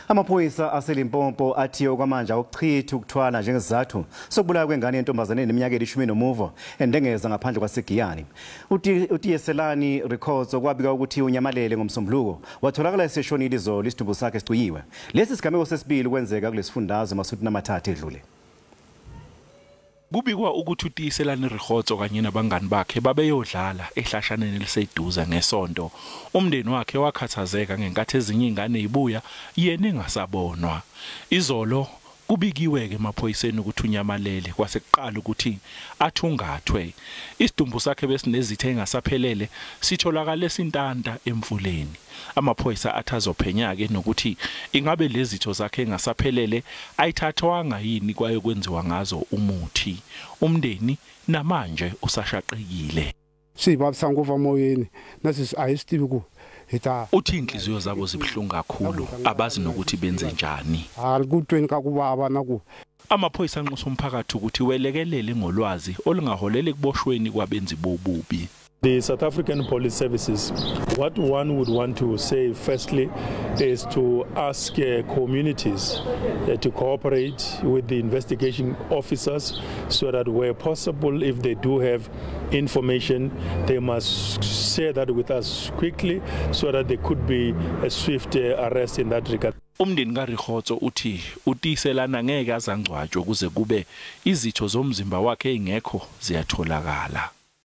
Amaphoyisa aseLimpopo athi okwamanje awakuchithi ukuthwala njengesizathu sokubulawa kwengane yentombazane eneminyaka eyishumi nomuvo eNdengeza ngaphandle kwaseGiyani. UTiyiselani Rikhotso kwabikwa ukuthi unyamalele ngoMsombuluko watholakala eseshonile izolo isidumbu sakhe sicwiyiwe. Lesi sigameko sesibili kwenzeka kulesifundazwe masuthu namathathu edlule. Kubikwa ukuthi uTiyiselani Rikhotso kanye nabangani bakhe babeyodlala ehlashaneni eliseduza ngesonto. Umndeni wakhe wakhathazeka ngenkathi ezinye izingane zibuya yena engasabonwa. Izolo kubikiwe-ke emaphoyiseni ukuthi unyamalele kwasekuqala ukuthi athungathwe. Isidumbu sakhe besinezitho engasaphelele sitholakala esintanta emfuleni. Amaphoyisa athaza Uphenyo-ke nokuthi ingabe lezitho zakhe engasaphelele ayithathwanga yini kwaye kwenziwa ngazo umuthi. Umndeni namanje usashaqekile. Sibabisa ngovamoyeni nasi ayisitibi ku uthi inhliziyo zabo zibhlungu kakhulu abazi nokuthi benze njani. Alikutweni kakubaba naku. Amaphoyisa anxusa umphakathi ukuthi welekelele ngolwazi olungaholele kuboshweni kwabenzi bobubi. The South African Police Services, what one would want to say firstly is to ask communities to cooperate with the investigation officers so that where possible, if they do have information, they must share that with us quickly so that there could be a swift arrest in that regard. Umndeni kaRikhotso uthi uTiyiselani ngeke azangcwatshwe kuze kube izitho zomzimba wakhe engekho ziyatholakala.